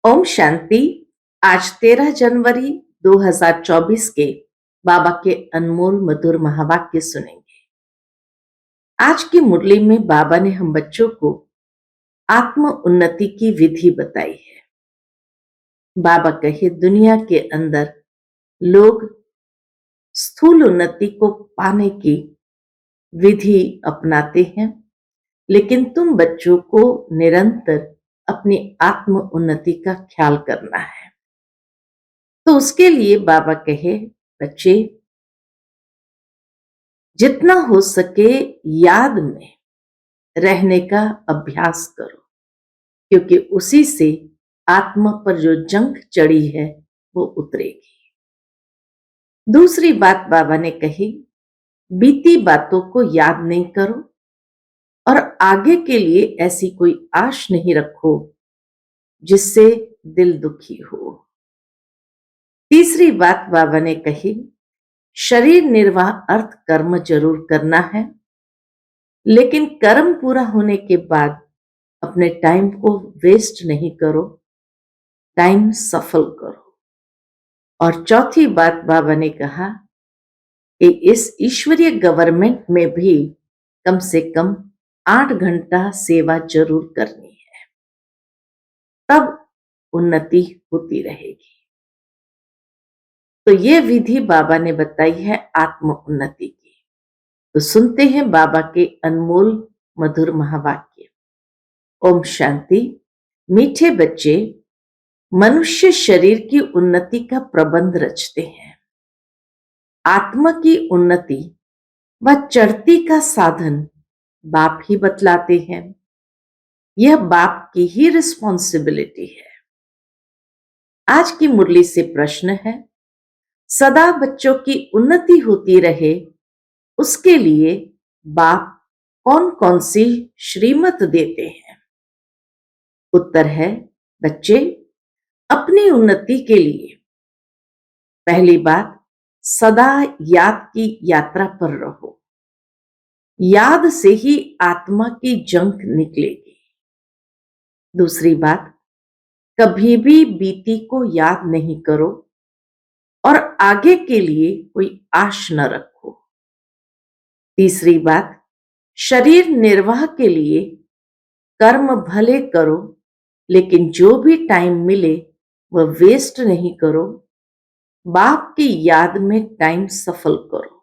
ओम शांति। आज 13 जनवरी 2024 के बाबा के अनमोल मधुर महावाक्य सुनेंगे। आज की मुरली में बाबा ने हम बच्चों को आत्म उन्नति की विधि बताई है। बाबा कहे दुनिया के अंदर लोग स्थूल उन्नति को पाने की विधि अपनाते हैं, लेकिन तुम बच्चों को निरंतर अपनी आत्म उन्नति का ख्याल करना है। तो उसके लिए बाबा कहे, बच्चे जितना हो सके याद में रहने का अभ्यास करो, क्योंकि उसी से आत्मा पर जो जंग चढ़ी है वो उतरेगी। दूसरी बात बाबा ने कही, बीती बातों को याद नहीं करो और आगे के लिए ऐसी कोई आश नहीं रखो जिससे दिल दुखी हो। तीसरी बात बाबा ने कही, शरीर निर्वाह अर्थ कर्म जरूर करना है, लेकिन कर्म पूरा होने के बाद अपने टाइम को वेस्ट नहीं करो, टाइम सफल करो। और चौथी बात बाबा ने कहा कि इस ईश्वरीय गवर्नमेंट में भी कम से कम 8 घंटा सेवा जरूर करनी है, तब उन्नति होती रहेगी। तो ये विधि बाबा ने बताई है आत्म उन्नति की। तो सुनते हैं बाबा के अनमोल मधुर महावाक्य। ओम शांति। मीठे बच्चे मनुष्य शरीर की उन्नति का प्रबंध रचते हैं। आत्मा की उन्नति व चढ़ती का साधन बाप ही बतलाते हैं। यह बाप की ही रिस्पॉन्सिबिलिटी है। आज की मुरली से प्रश्न है, सदा बच्चों की उन्नति होती रहे उसके लिए बाप कौन कौन सी श्रीमत देते हैं? उत्तर है, बच्चे अपनी उन्नति के लिए पहली बात, सदा याद की यात्रा पर रहो। याद से ही आत्मा की जंग निकलेगी। दूसरी बात, कभी भी बीती को याद नहीं करो और आगे के लिए कोई आश न रखो। तीसरी बात, शरीर निर्वाह के लिए कर्म भले करो, लेकिन जो भी टाइम मिले वह वेस्ट नहीं करो। बाप की याद में टाइम सफल करो।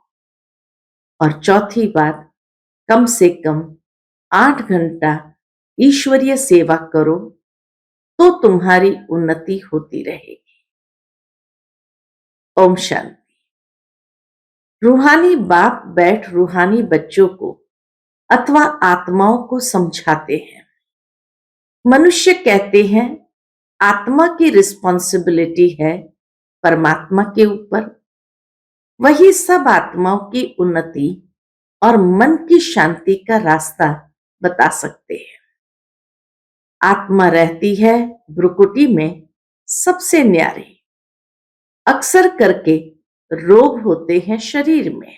और चौथी बात, कम से कम 8 घंटा ईश्वरीय सेवा करो तो तुम्हारी उन्नति होती रहेगी। ओम शांति। रूहानी बाप बैठ रूहानी बच्चों को अथवा आत्माओं को समझाते हैं। मनुष्य कहते हैं आत्मा की रिस्पॉन्सिबिलिटी है परमात्मा के ऊपर, वही सब आत्माओं की उन्नति और मन की शांति का रास्ता बता सकते हैं। आत्मा रहती है भ्रुकुटी में सबसे न्यारी। अक्सर करके रोग होते हैं शरीर में,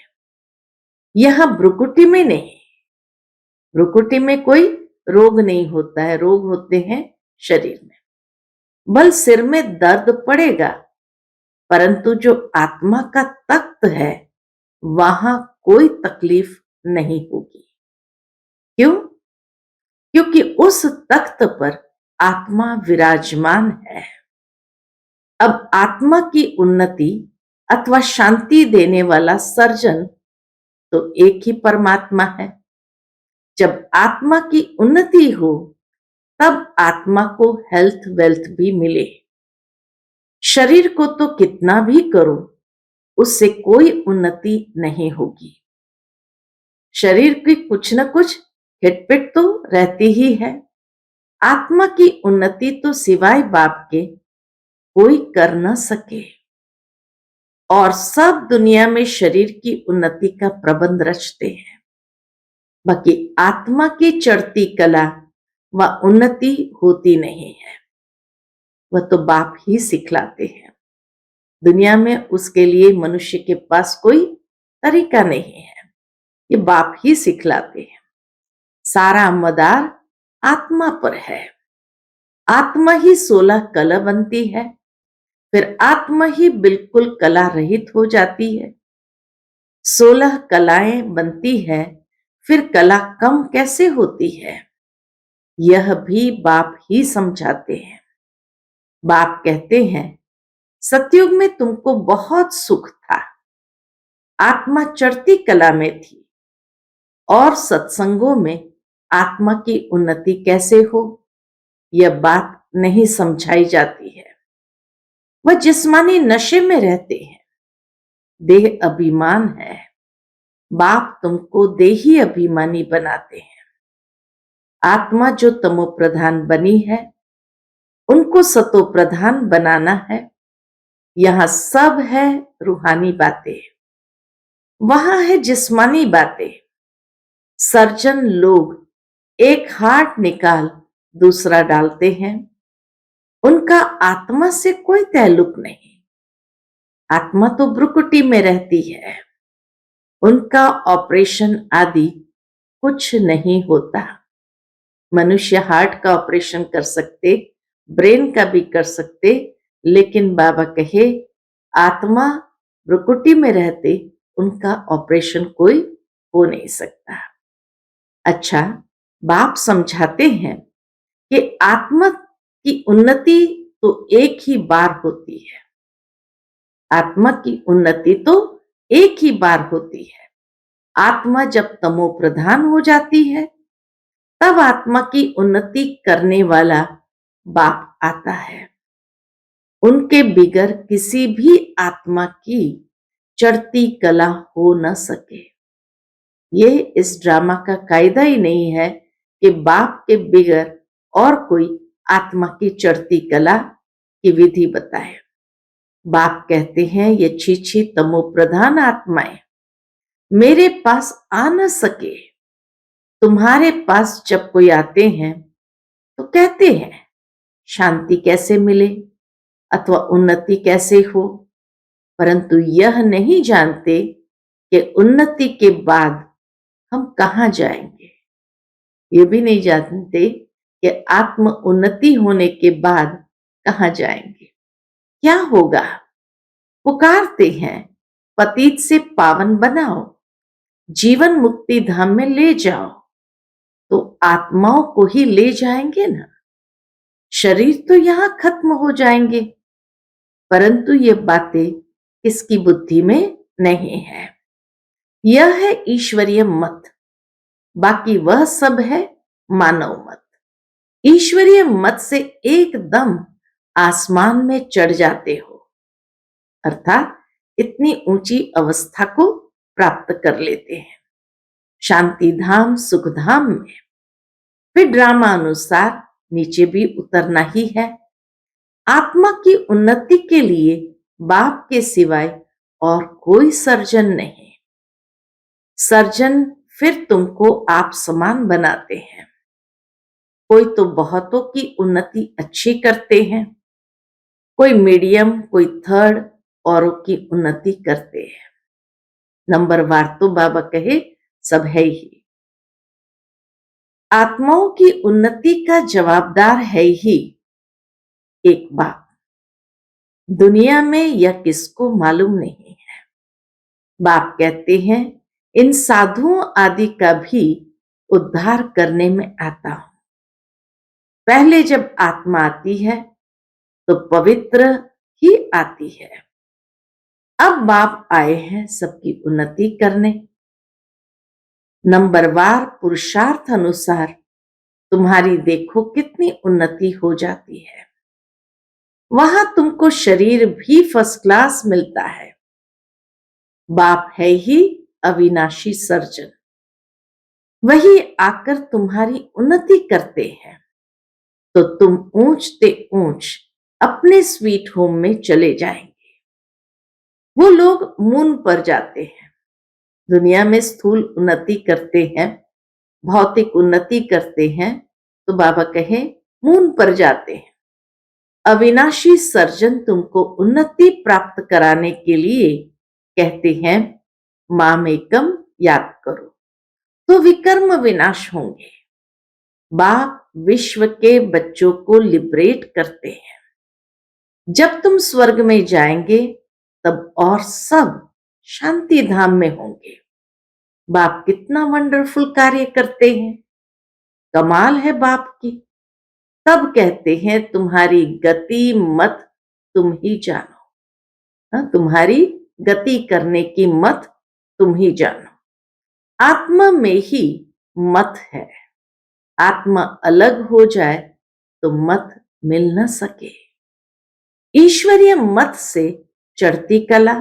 यहां भ्रुकुटी में नहीं। भ्रुकुटी में कोई रोग नहीं होता है, रोग होते हैं शरीर में। बल सिर में दर्द पड़ेगा, परंतु जो आत्मा का तख्त है वहां कोई तकलीफ नहीं होगी। क्यों? क्योंकि उस तख्त पर आत्मा विराजमान है। अब आत्मा की उन्नति अथवा शांति देने वाला सर्जन तो एक ही परमात्मा है। जब आत्मा की उन्नति हो तब आत्मा को हेल्थ वेल्थ भी मिले। शरीर को तो कितना भी करो उससे कोई उन्नति नहीं होगी। शरीर की कुछ न कुछ हिटपिट तो रहती ही है। आत्मा की उन्नति तो सिवाय बाप के कोई कर न सके। और सब दुनिया में शरीर की उन्नति का प्रबंध रचते हैं, बाकी आत्मा की चढ़ती कला व उन्नति होती नहीं है। वह तो बाप ही सिखलाते हैं। दुनिया में उसके लिए मनुष्य के पास कोई तरीका नहीं है, ये बाप ही सिखलाते हैं। सारा मदार आत्मा पर है। आत्मा ही 16 कला बनती है, फिर आत्मा ही बिल्कुल कला रहित हो जाती है। 16 कलाएं बनती है, फिर कला कम कैसे होती है? यह भी बाप ही समझाते हैं। बाप कहते हैं, सतयुग में तुमको बहुत सुख था, आत्मा चढ़ती कला में थी, और सत्संगों में आत्मा की उन्नति कैसे हो, यह बात नहीं समझाई जाती है। वह जिस्मानी नशे में रहते हैं, देह अभिमान है। बाप तुमको देही अभिमानी बनाते हैं। आत्मा जो तमो प्रधान बनी है, उनको सतो प्रधान बनाना है। यहां सब है रूहानी बातें, वहां है जिस्मानी बातें। सर्जन लोग एक हार्ट निकाल दूसरा डालते हैं, उनका आत्मा से कोई ताल्लुक नहीं। आत्मा तो भ्रुकुटी में रहती है, उनका ऑपरेशन आदि कुछ नहीं होता। मनुष्य हार्ट का ऑपरेशन कर सकते, ब्रेन का भी कर सकते, लेकिन बाबा कहे आत्मा भ्रुकुटी में रहते उनका ऑपरेशन कोई हो नहीं सकता। अच्छा, बाप समझाते हैं कि आत्मा की उन्नति तो एक ही बार होती है। आत्मा की उन्नति तो एक ही बार होती है। आत्मा जब तमो प्रधान हो जाती है, तब आत्मा की उन्नति करने वाला बाप आता है। उनके बिगर किसी भी आत्मा की चढ़ती कला हो न सके। ये इस ड्रामा का कायदा ही नहीं है कि बाप के बिगर और कोई आत्मा की चढ़ती कला की विधि बताए। बाप कहते हैं, ये छीछी तमो प्रधान आत्माएं मेरे पास आ न सके। तुम्हारे पास जब कोई आते हैं तो कहते हैं शांति कैसे मिले अथवा उन्नति कैसे हो, परंतु यह नहीं जानते कि उन्नति के बाद हम कहां जाएंगे। ये भी नहीं जानते कि आत्म उन्नति होने के बाद कहां जाएंगे, क्या होगा। पुकारते हैं, पतित से पावन बनाओ, जीवन मुक्ति धाम में ले जाओ, तो आत्माओं को ही ले जाएंगे ना। शरीर तो यहां खत्म हो जाएंगे, परंतु ये बातें किसकी बुद्धि में नहीं है। यह है ईश्वरीय मत, बाकी वह सब है मानव मत। ईश्वरीय मत से एकदम आसमान में चढ़ जाते हो, अर्थात इतनी ऊंची अवस्था को प्राप्त कर लेते हैं शांति धाम सुख धाम में। फिर ड्रामा अनुसार नीचे भी उतरना ही है। आत्मा की उन्नति के लिए बाप के सिवाय और कोई सर्जन नहीं। सर्जन फिर तुमको आप समान बनाते हैं। कोई तो बहुतों की उन्नति अच्छी करते हैं, कोई मीडियम, कोई थर्ड, औरों की उन्नति करते हैं। नंबरवार तो बाबा कहे सब है ही। आत्माओं की उन्नति का जवाबदार है ही एक बाप। दुनिया में यह किसको मालूम नहीं है। बाप कहते हैं, इन साधुओं आदि का भी उद्धार करने में आता हूं। पहले जब आत्मा आती है तो पवित्र ही आती है। अब बाप आए हैं सबकी उन्नति करने। नंबरवार पुरुषार्थ अनुसार तुम्हारी देखो कितनी उन्नति हो जाती है। वहां तुमको शरीर भी फर्स्ट क्लास मिलता है। बाप है ही अविनाशी सर्जन, वही आकर तुम्हारी उन्नति करते हैं, तो तुम ऊंचते ऊंच अपने स्वीट होम में चले जाएंगे। वो लोग मून पर जाते हैं, दुनिया में स्थूल उन्नति करते हैं, भौतिक उन्नति करते हैं, तो बाबा कहे मून पर जाते हैं। अविनाशी सर्जन तुमको उन्नति प्राप्त कराने के लिए कहते हैं माम एकम याद करो, तो विकर्म विनाश होंगे। बाप विश्व के बच्चों को लिबरेट करते हैं। जब तुम स्वर्ग में जाएंगे तब और सब शांति धाम में होंगे। बाप कितना वंडरफुल कार्य करते हैं, कमाल है बाप की। तब कहते हैं तुम्हारी गति मत तुम ही जानो। तुम्हारी गति करने की मत तुम ही जानो। आत्मा में ही मत है। आत्मा अलग हो जाए तो मत मिल न सके। ईश्वरीय मत से चढ़ती कला,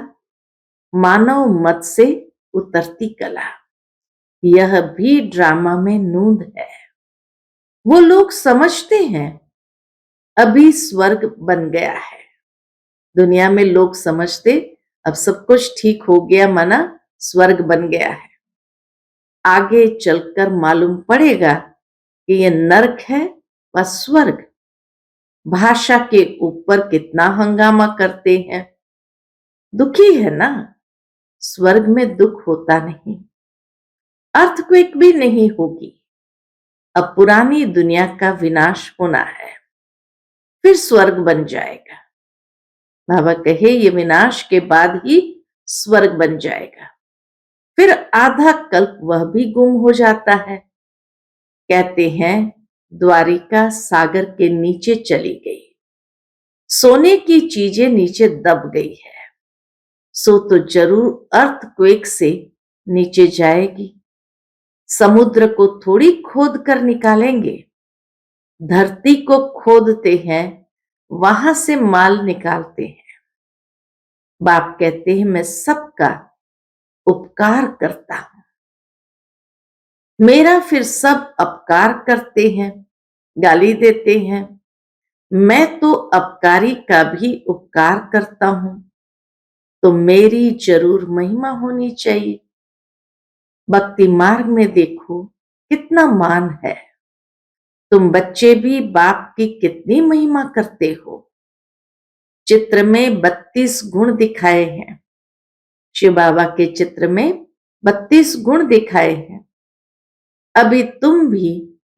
मानव मत से उतरती कला, यह भी ड्रामा में नूंद है। वो लोग समझते हैं अभी स्वर्ग बन गया है। दुनिया में लोग समझते अब सब कुछ ठीक हो गया, माना स्वर्ग बन गया है। आगे चलकर मालूम पड़ेगा कि यह नरक है व स्वर्ग। भाषा के ऊपर कितना हंगामा करते हैं। दुखी है ना, स्वर्ग में दुख होता नहीं, अर्थक्वेक भी नहीं होगी। अब पुरानी दुनिया का विनाश होना है, फिर स्वर्ग बन जाएगा। बाबा कहे ये विनाश के बाद ही स्वर्ग बन जाएगा। फिर आधा कल्प वह भी गुम हो जाता है। कहते हैं द्वारिका सागर के नीचे चली गई, सोने की चीजें नीचे दब गई है, सो तो जरूर अर्थक्वेक से नीचे जाएगी। समुद्र को थोड़ी खोद कर निकालेंगे, धरती को खोदते हैं, वहां से माल निकालते हैं। बाप कहते हैं मैं सबका उपकार करता हूं, मेरा फिर सब अपकार करते हैं, गाली देते हैं। मैं तो अपकारी का भी उपकार करता हूं, तो मेरी जरूर महिमा होनी चाहिए। भक्ति मार्ग में देखो कितना मान है। तुम बच्चे भी बाप की कितनी महिमा करते हो। चित्र में 32 गुण दिखाए हैं। शिव बाबा के चित्र में 32 गुण दिखाए हैं। अभी तुम भी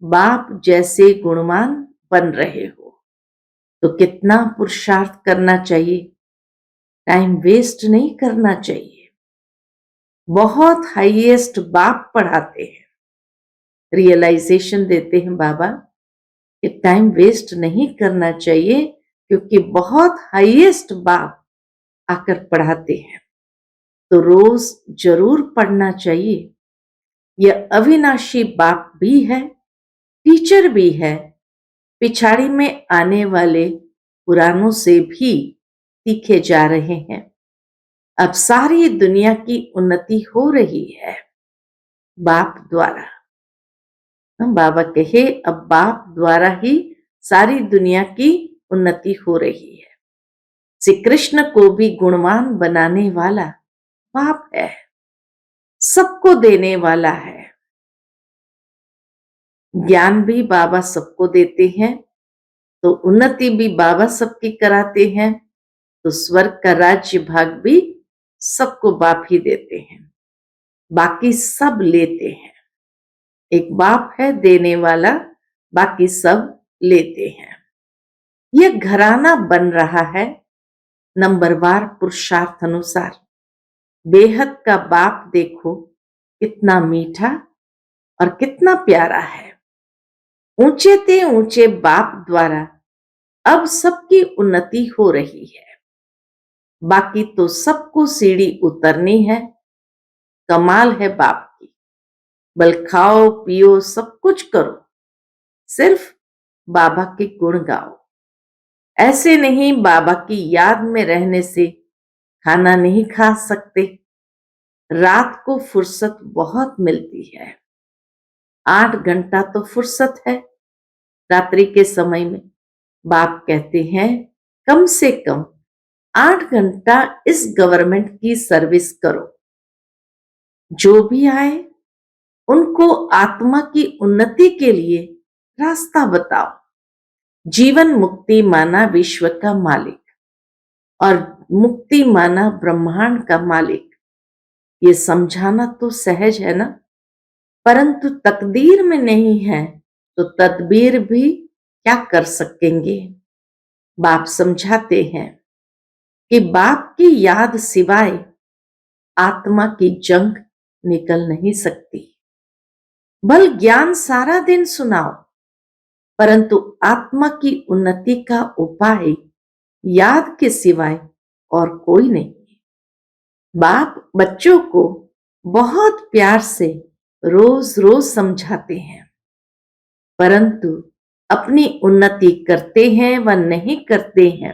बाप जैसे गुणवान बन रहे हो, तो कितना पुरुषार्थ करना चाहिए, टाइम वेस्ट नहीं करना चाहिए। बहुत हाईएस्ट बाप पढ़ाते हैं, रियलाइजेशन देते हैं बाबा कि टाइम वेस्ट नहीं करना चाहिए, क्योंकि बहुत हाईएस्ट बाप आकर पढ़ाते हैं, तो रोज जरूर पढ़ना चाहिए। यह अविनाशी बाप भी है, टीचर भी है, पिछाड़ी में आने वाले पुरानों से भी सीखे जा रहे हैं। अब सारी दुनिया की उन्नति हो रही है बाप द्वारा। बाबा कहे अब बाप द्वारा ही सारी दुनिया की उन्नति हो रही है। श्री कृष्ण को भी गुणवान बनाने वाला बाप है, सबको देने वाला है। ज्ञान भी बाबा सबको देते हैं, तो उन्नति भी बाबा सबकी कराते हैं, तो स्वर्ग का राज्य भाग भी सबको बाप ही देते हैं, बाकी सब लेते हैं। एक बाप है देने वाला, बाकी सब लेते हैं। यह घराना बन रहा है नंबरवार पुरुषार्थ अनुसार। बेहद का बाप देखो कितना मीठा और कितना प्यारा है। ऊंचे ते ऊंचे बाप द्वारा अब सबकी उन्नति हो रही है, बाकी तो सबको सीढ़ी उतरनी है। कमाल है बाप की, बल खाओ पियो सब कुछ करो, सिर्फ बाबा के गुण गाओ। ऐसे नहीं बाबा की याद में रहने से खाना नहीं खा सकते। रात को फुर्सत बहुत मिलती है, 8 घंटा तो फुर्सत है रात्रि के समय में। बाप कहते हैं कम से कम 8 घंटा इस गवर्नमेंट की सर्विस करो। जो भी आए उनको आत्मा की उन्नति के लिए रास्ता बताओ। जीवन मुक्ति माना विश्व का मालिक और मुक्ति माना ब्रह्मांड का मालिक, ये समझाना तो सहज है ना, परंतु तकदीर में नहीं है तो तदबीर भी क्या कर सकेंगे। बाप समझाते हैं कि बाप की याद सिवाय आत्मा की जंग निकल नहीं सकती। बल ज्ञान सारा दिन सुनाओ, परंतु आत्मा की उन्नति का उपाय याद के सिवाय और कोई नहीं। बाप बच्चों को बहुत प्यार से रोज रोज समझाते हैं, परंतु अपनी उन्नति करते हैं व नहीं करते हैं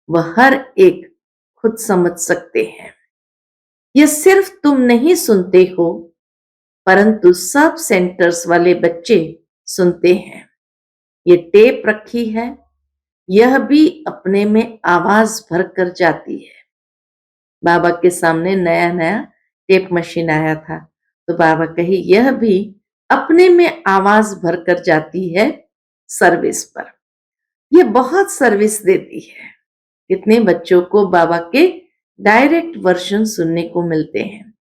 वह हर एक खुद समझ सकते हैं। यह सिर्फ तुम नहीं सुनते हो, परंतु सब सेंटर्स वाले बच्चे सुनते हैं। ये टेप रखी है, यह भी अपने में आवाज भर कर जाती है। बाबा के सामने नया नया टेप मशीन आया था, तो बाबा कही यह भी अपने में आवाज भर कर जाती है सर्विस पर। यह बहुत सर्विस देती है। कितने बच्चों को बाबा के डायरेक्ट वर्जन सुनने को मिलते हैं।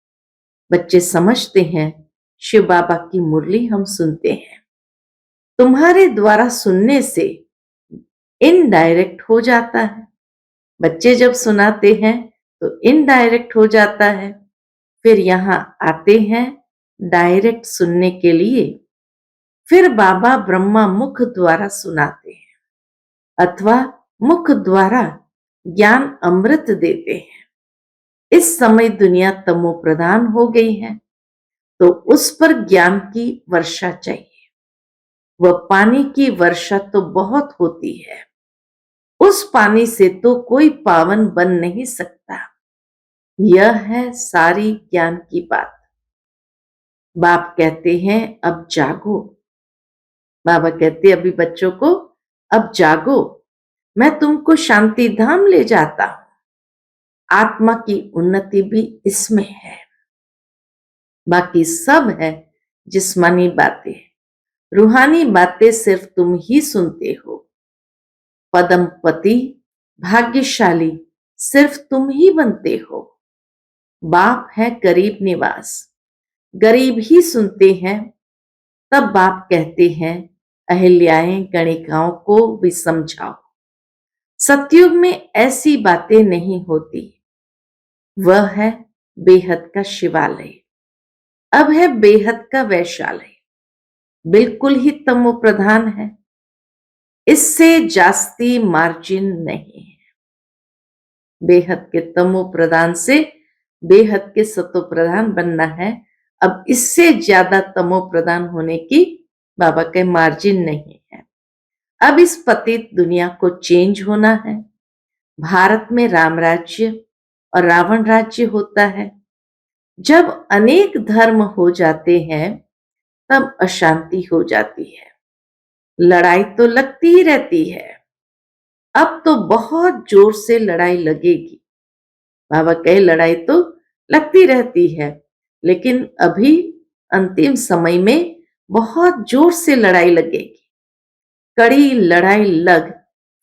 बच्चे समझते हैं शिव बाबा की मुरली हम सुनते हैं। तुम्हारे द्वारा सुनने से इनडायरेक्ट हो जाता है। बच्चे जब सुनाते हैं तो इनडायरेक्ट हो जाता है। फिर यहाँ आते हैं डायरेक्ट सुनने के लिए। फिर बाबा ब्रह्मा मुख द्वारा सुनाते हैं अथवा मुख द्वारा ज्ञान अमृत देते हैं। इस समय दुनिया तमो प्रधान हो गई है, तो उस पर ज्ञान की वर्षा चाहिए। वह पानी की वर्षा तो बहुत होती है, उस पानी से तो कोई पावन बन नहीं सकता। यह है सारी ज्ञान की बात। बाप कहते हैं अब जागो। बाबा कहते अभी बच्चों को अब जागो, मैं तुमको शांति धाम ले जाता हूं। आत्मा की उन्नति भी इसमें है, बाकी सब है जिस्मानी बातें। रूहानी बातें सिर्फ तुम ही सुनते हो। पदमपति भाग्यशाली सिर्फ तुम ही बनते हो। बाप है गरीब निवास, गरीब ही सुनते हैं। तब बाप कहते हैं अहिल्याएं गणिकाओं को भी समझाओ। सतयुग में ऐसी बातें नहीं होती। वह है बेहद का शिवालय, अब है बेहद का वैशालय। बिल्कुल ही तमो प्रधान है, इससे जास्ती मार्जिन नहीं है। बेहद के तमो प्रधान से बेहद के सतो प्रधान बनना है। अब इससे ज्यादा तमो प्रधान होने की बाबा के मार्जिन नहीं है। अब इस पतित दुनिया को चेंज होना है। भारत में राम राज्य और रावण राज्य होता है। जब अनेक धर्म हो जाते हैं तब अशांति हो जाती है, लड़ाई तो लगती ही रहती है। अब तो बहुत जोर से लड़ाई लगेगी। बाबा कहे लड़ाई तो लगती रहती है, लेकिन अभी अंतिम समय में बहुत जोर से लड़ाई लगेगी। कड़ी लड़ाई लग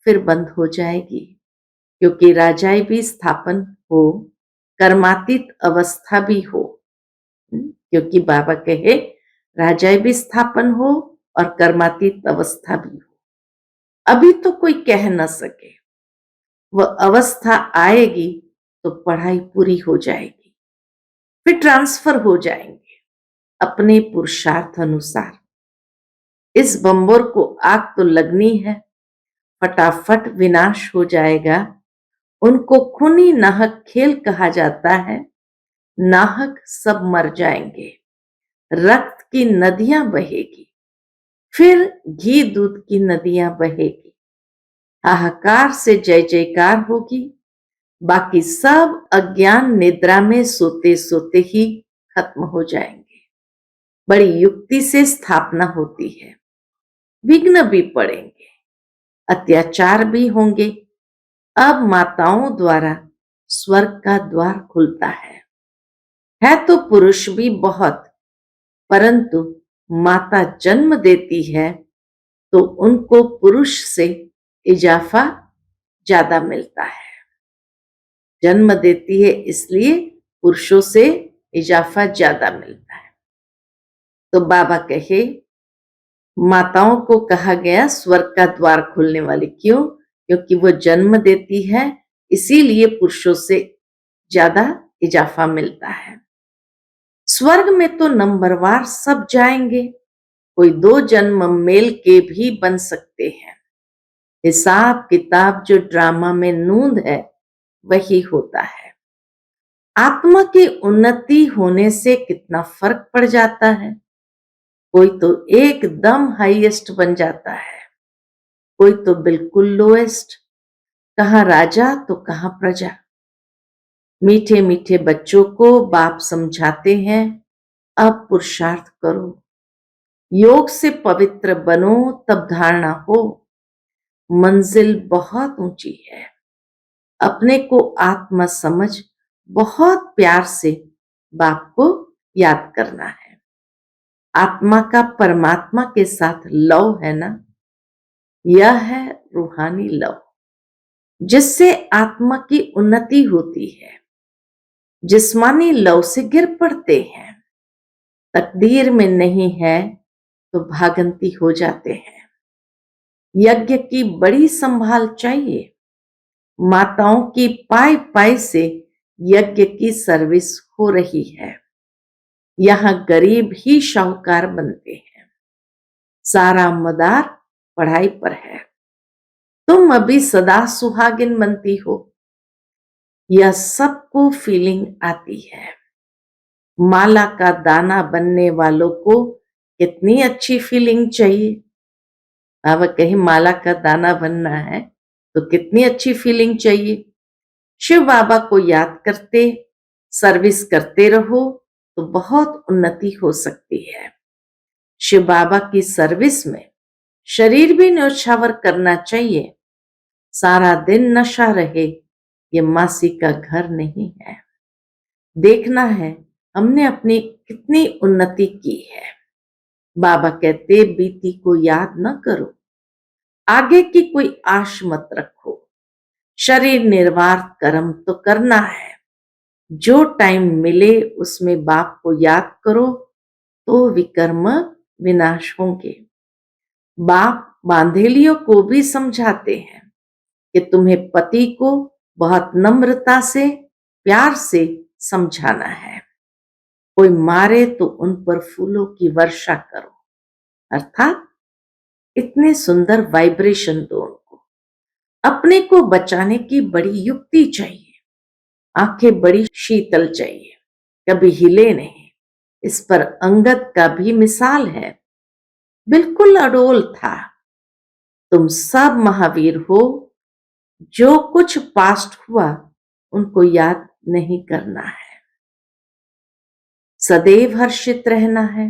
फिर बंद हो जाएगी, क्योंकि राजाई भी स्थापन हो, कर्मातीत अवस्था भी हो। क्योंकि बाबा कहे राजाई भी स्थापन हो और कर्मातीत अवस्था भी हो। अभी तो कोई कह न सके, वह अवस्था आएगी तो पढ़ाई पूरी हो जाएगी, फिर ट्रांसफर हो जाएंगे अपने पुरुषार्थ अनुसार। इस बम्बोर को आग तो लगनी है, फटाफट विनाश हो जाएगा। उनको खूनी नाहक खेल कहा जाता है। नाहक सब मर जाएंगे, रक्त की नदियां बहेगी, फिर घी दूध की नदियां बहेगी। हाहाकार से जय जयकार होगी। बाकी सब अज्ञान निद्रा में सोते सोते ही खत्म हो जाएंगे। बड़ी युक्ति से स्थापना होती है, विघ्न भी पड़ेंगे, अत्याचार भी होंगे। अब माताओं द्वारा स्वर्ग का द्वार खुलता है तो पुरुष भी बहुत, परंतु माता जन्म देती है तो उनको पुरुष से इजाफा ज्यादा मिलता है। जन्म देती है इसलिए पुरुषों से इजाफा ज्यादा मिलता है। तो बाबा कहे माताओं को कहा गया स्वर्ग का द्वार खोलने वाली, क्यों? क्योंकि वो जन्म देती है, इसीलिए पुरुषों से ज्यादा इजाफा मिलता है। स्वर्ग में तो नंबरवार सब जाएंगे, कोई 2 जन्म मेल के भी बन सकते हैं। हिसाब किताब जो ड्रामा में नूंद है वही होता है। आत्मा की उन्नति होने से कितना फर्क पड़ जाता है। कोई तो एकदम हाईएस्ट बन जाता है, कोई तो बिल्कुल लोएस्ट, कहाँ राजा तो कहाँ प्रजा। मीठे मीठे बच्चों को बाप समझाते हैं, अब पुरुषार्थ करो, योग से पवित्र बनो, तब धारणा हो। मंजिल बहुत ऊंची है, अपने को आत्मा समझ बहुत प्यार से बाप को याद करना है। आत्मा का परमात्मा के साथ लव है ना, यह है रूहानी लव, जिससे आत्मा की उन्नति होती है। जिस्मानी लव से गिर पड़ते हैं, तकदीर में नहीं है तो भागंती हो जाते हैं। यज्ञ की बड़ी संभाल चाहिए। माताओं की पाई पाई से यज्ञ की सर्विस हो रही है। यहाँ गरीब ही शाहूकार बनते हैं। सारा मदार पढ़ाई पर है, तुम अभी सदा सुहागिन बनती हो। यह सबको फीलिंग आती है। माला का दाना बनने वालों को कितनी अच्छी फीलिंग चाहिए। बाबा कहीं माला का दाना बनना है तो कितनी अच्छी फीलिंग चाहिए। शिव बाबा को याद करते सर्विस करते रहो तो बहुत उन्नति हो सकती है। शिव बाबा की सर्विस में शरीर भी न्यौछावर करना चाहिए। सारा दिन नशा रहे, ये मासी का घर नहीं है। देखना है हमने अपनी कितनी उन्नति की है। बाबा कहते बीती को याद न करो, आगे की कोई आश मत रखो। शरीर निर्वाह कर्म तो करना है, जो टाइम मिले उसमें बाप को याद करो तो विकर्म विनाश होंगे। बाप बांधेलियों को भी समझाते हैं कि तुम्हें पति को बहुत नम्रता से प्यार से समझाना है। कोई मारे तो उन पर फूलों की वर्षा करो, अर्थात इतने सुंदर वाइब्रेशन दो उनको। अपने को बचाने की बड़ी युक्ति चाहिए। आंखें बड़ी शीतल चाहिए, कभी हिले नहीं। इस पर अंगद का भी मिसाल है, बिल्कुल अडोल था। तुम सब महावीर हो, जो कुछ पास्ट हुआ उनको याद नहीं करना है। सदैव हर्षित रहना है,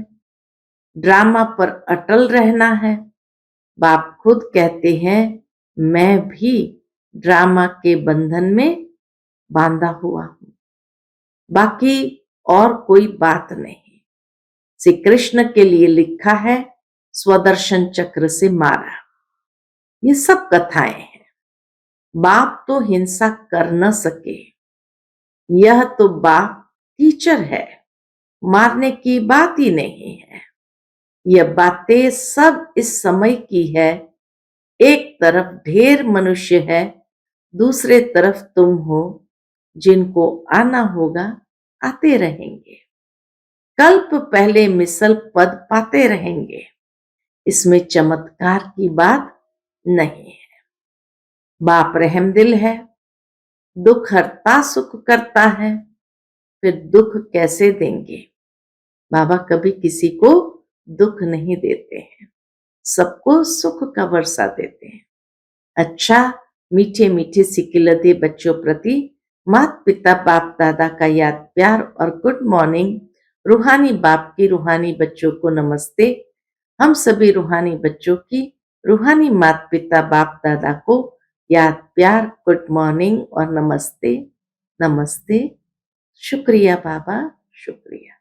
ड्रामा पर अटल रहना है। बाप खुद कहते हैं मैं भी ड्रामा के बंधन में बांधा हुआ हूं, बाकी और कोई बात नहीं। श्री कृष्ण के लिए लिखा है स्वदर्शन चक्र से मारा। ये सब कथाएं हैं। बाप तो हिंसा कर न सके, यह तो बाप टीचर है, मारने की बात ही नहीं है। यह बातें सब इस समय की है। एक तरफ ढेर मनुष्य है, दूसरे तरफ तुम हो, जिनको आना होगा आते रहेंगे। कल्प पहले मिसल पद पाते रहेंगे, इसमें चमत्कार की बात नहीं है। बाप रहमदिल है, दुख हरता सुख करता है, फिर दुख कैसे देंगे। बाबा कभी किसी को दुख नहीं देते हैं, सबको सुख का वर्षा देते हैं। अच्छा, मीठे मीठे सिकिलते बच्चों प्रति माता पिता बाप दादा का याद प्यार और गुड मॉर्निंग। रूहानी बाप की रूहानी बच्चों को नमस्ते। हम सभी रूहानी बच्चों की रूहानी माता पिता बाप दादा को याद प्यार गुड मॉर्निंग और नमस्ते नमस्ते। शुक्रिया बाबा, शुक्रिया।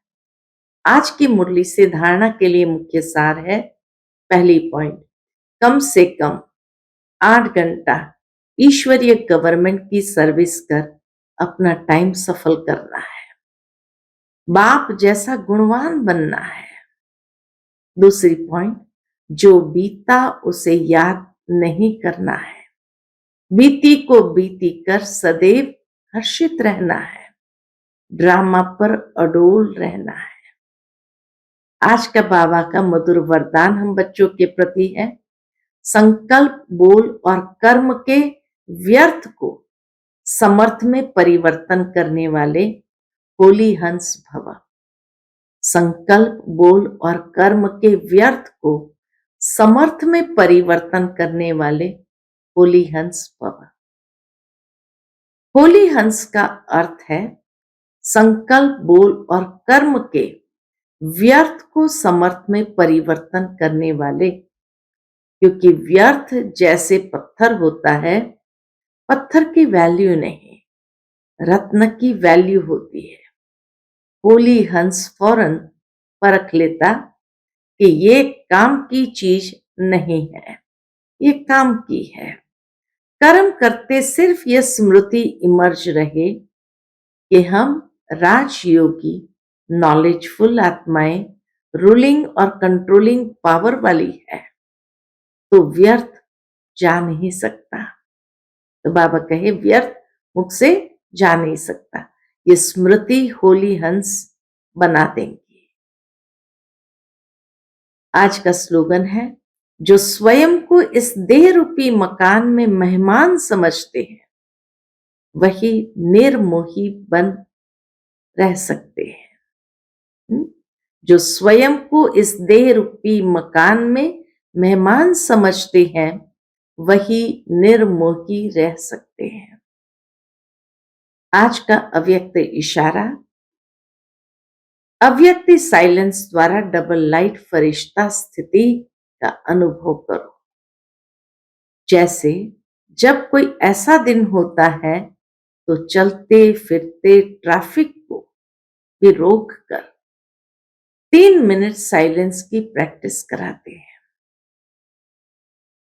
आज की मुरली से धारणा के लिए मुख्य सार है। पहली पॉइंट, कम से कम 8 घंटा ईश्वरीय गवर्नमेंट की सर्विस कर अपना टाइम सफल करना है। बाप जैसा गुणवान बनना है। दूसरी पॉइंट, जो बीता उसे याद नहीं करना है, बीती को बीती कर सदैव हर्षित रहना है, ड्रामा पर अडोल रहना है। आज का बाबा का मधुर वरदान हम बच्चों के प्रति है, संकल्प, बोल और कर्म के व्यर्थ को समर्थ में परिवर्तन करने वाले होली हंस भव। संकल्प, बोल और कर्म के व्यर्थ को समर्थ में परिवर्तन करने वाले होली हंस भव। होली हंस का अर्थ है संकल्प, बोल और कर्म के व्यर्थ को समर्थ में परिवर्तन करने वाले, क्योंकि व्यर्थ जैसे पत्थर होता है, पत्थर की वैल्यू नहीं, रत्न की वैल्यू होती है। होली हंस फौरन परख लेता कि ये काम की चीज नहीं है, ये काम की है। कर्म करते सिर्फ ये स्मृति इमर्ज रहे कि हम राजयोगी, नॉलेजफुल आत्माएं, रूलिंग और कंट्रोलिंग पावर वाली है, तो व्यर्थ जा नहीं सकता। तो बाबा कहे व्यर्थ मुख से जा नहीं सकता। ये स्मृति होली हंस बना देंगी। आज का स्लोगन है, जो स्वयं को इस देह रूपी मकान में मेहमान समझते हैं, वही निर्मोही बन रह सकते हैं। जो स्वयं को इस देह रूपी मकान में मेहमान समझते हैं, वही निर्मोही रह सकते हैं। आज का अव्यक्त इशारा, अव्यक्त साइलेंस द्वारा डबल लाइट फरिश्ता स्थिति का अनुभव करो। जैसे जब कोई ऐसा दिन होता है तो चलते फिरते ट्रैफिक को भी रोक कर 3 मिनट साइलेंस की प्रैक्टिस कराते हैं।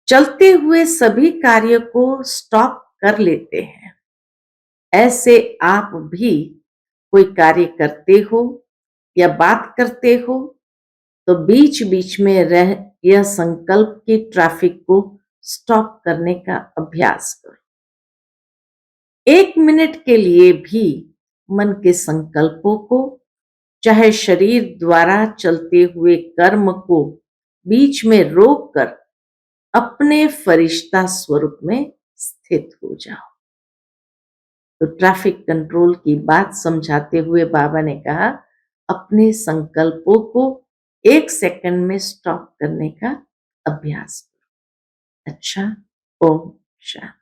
चलते हुए सभी कार्य को स्टॉप कर लेते हैं। ऐसे आप भी कोई कार्य करते हो या बात करते हो तो बीच बीच में रह यह संकल्प की ट्रैफिक को स्टॉप करने का अभ्यास करो। 1 मिनट के लिए भी मन के संकल्पों को, चाहे शरीर द्वारा चलते हुए कर्म को बीच में रोक कर अपने फरिश्ता स्वरूप में स्थित हो जाओ। तो ट्रैफिक कंट्रोल की बात समझाते हुए बाबा ने कहा, अपने संकल्पों को 1 सेकंड में स्टॉप करने का अभ्यास करो। अच्छा, ओम शांति।